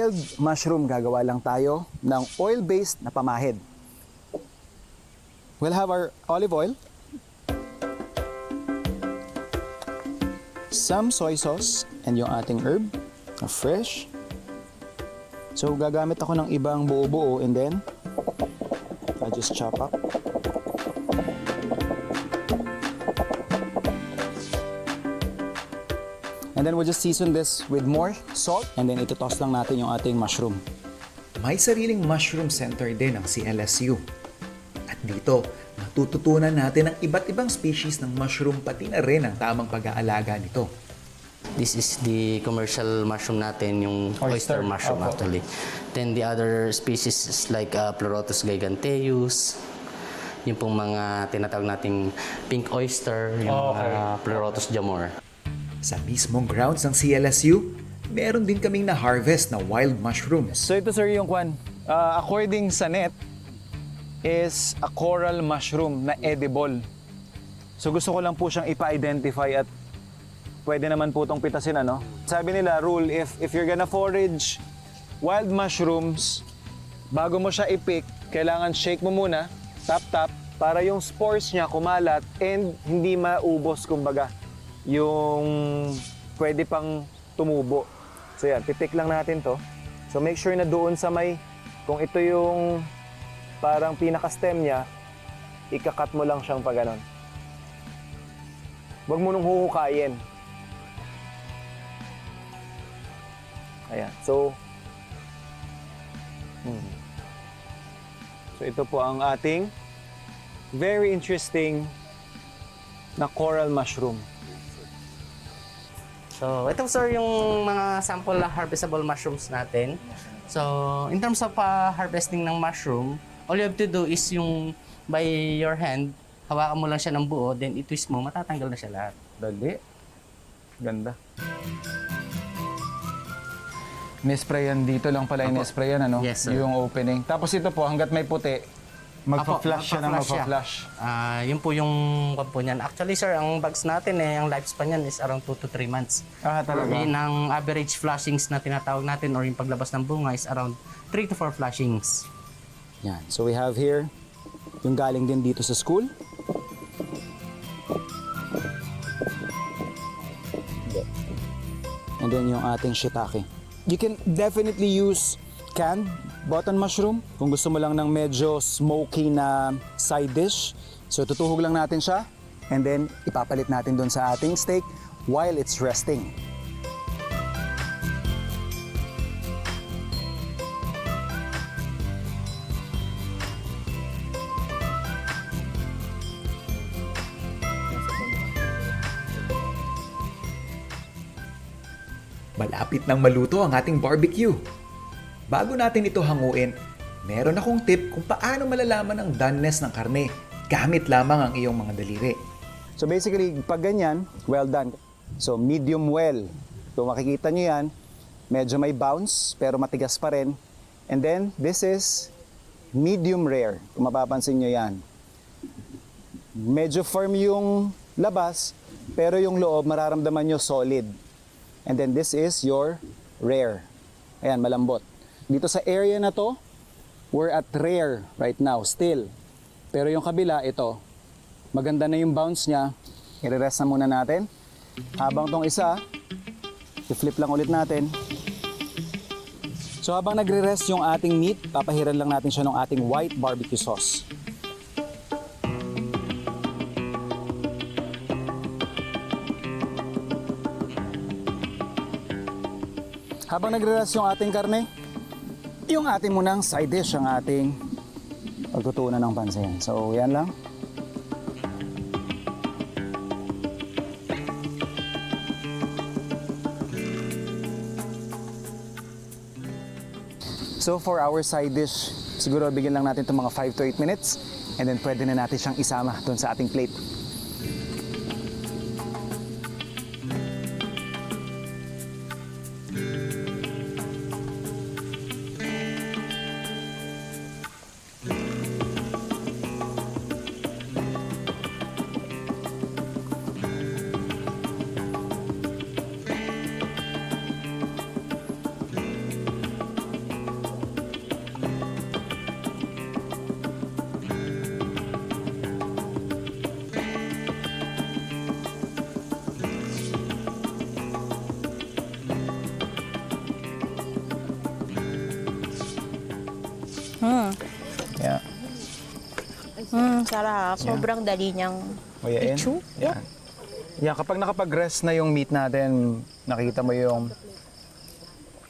wild mushroom, gagawa lang tayo ng oil-based na pamahid. We'll have our olive oil, some soy sauce, and yung ating herb na fresh. So gagamit ako ng ibang buo-buo and then I just chop up. And then we'll just season this with more salt and then itotoss lang natin yung ating mushroom. May sariling mushroom center din ang CLSU. At dito, matututunan natin ang iba't ibang species ng mushroom pati na rin ang tamang pag-aalaga nito. This is the commercial mushroom natin, yung oyster mushroom actually. Then the other species is like Pleurotus giganteus, yung pong mga tinatawag nating pink oyster, yung mga Pleurotus jamor. Sa mismong grounds ng CLSU, meron din kaming na-harvest na wild mushrooms. So ito sir yung kwan. According sa net, is a coral mushroom na edible. So gusto ko lang po siyang ipa-identify at pwede naman po itong pitasin, ano? Sabi nila, rule, if you're gonna forage wild mushrooms, bago mo siya i-pick, kailangan shake mo muna, tap-tap, para yung spores niya kumalat and hindi maubos, kumbaga, yung pwede pang tumubo. So yan, pipick lang natin to. So make sure na doon sa may, kung ito yung parang pinaka-stem niya, ikakat mo lang siyang pa ganon. Huwag mo nung huhukayin. Ayan. So ito po ang ating very interesting na coral mushroom. So, ito sir yung mga sample na harvestable mushrooms natin. So, in terms of harvesting ng mushroom, all you have to do is yung by your hand, hawakan mo lang siya ng buo, then i-twist mo, matatanggal na siya lahat. Dali. Ganda. Nisprayan dito lang pala yung nisprayan, ano? Yes, sir. Yung opening. Tapos ito po, hanggat may puti, magpa-flash siya ng magpa-flash. Yun po yung po niyan. Actually sir, ang bags natin ang lifespan niyan is around 2 to 3 months. Talaga? Yun ang average flashings na tinatawag natin or yung paglabas ng bunga is around 3 to 4 flashings. Yan. So we have here, yung galing din dito sa school. And then yung ating shiitake. You can definitely use canned button mushroom kung gusto mo lang ng medyo smoky na side dish. So tutuhog lang natin siya and then ipapalit natin doon sa ating steak while it's resting. Malapit nang maluto ang ating barbecue. Bago natin ito hanguin, meron akong tip kung paano malalaman ang doneness ng karne gamit lamang ang iyong mga daliri. So basically, pag ganyan, well done. So medium well. So makikita nyo yan, medyo may bounce pero matigas pa rin. And then this is medium rare. Kung mapapansin nyo yan. Medyo firm yung labas pero yung loob mararamdaman nyo solid. And then this is your rare. Ayan, malambot. Dito sa area na to, we're at rare right now, still. Pero yung kabila, ito. Maganda na yung bounce niya. I-rest na muna natin. Habang tong isa, i-flip lang ulit natin. So habang nagre-rest yung ating meat, papahiran lang natin siya ng ating white barbecue sauce. Habang nagre-rest yung ating karne, yung ating munang side dish ang ating pagtutunan ng pansin. So, yan lang. So, for our side dish, siguro bigyan lang natin itong mga 5 to 8 minutes and then pwede na natin siyang isama doon sa ating plate. Yeah. Sarap. Sobrang dali niyang Kuyain. i-chew. Yan. Yeah, kapag nakapag-rest na yung meat natin, nakita mo yung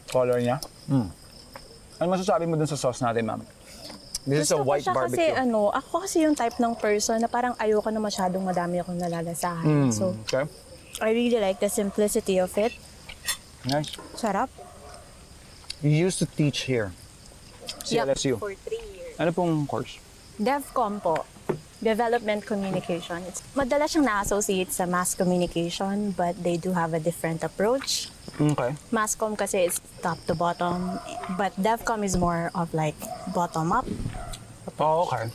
color niya. Ano masasabi mo dun sa sauce natin, ma'am? This is a Gusto ko white siya barbecue. kasi ako kasi yung type ng person na parang ayoko na masyadong madami akong nalalasahan. So, Okay. I really like the simplicity of it. Nice. Sarap. You used to teach here. CLSU. For 3 years. Ano pong course? DevCom po. Development Communication. Madalas siyang na-associate sa mass communication, but they do have a different approach. Okay. Masscom kasi is top to bottom, but DevCom is more of like bottom up. Oh, okay.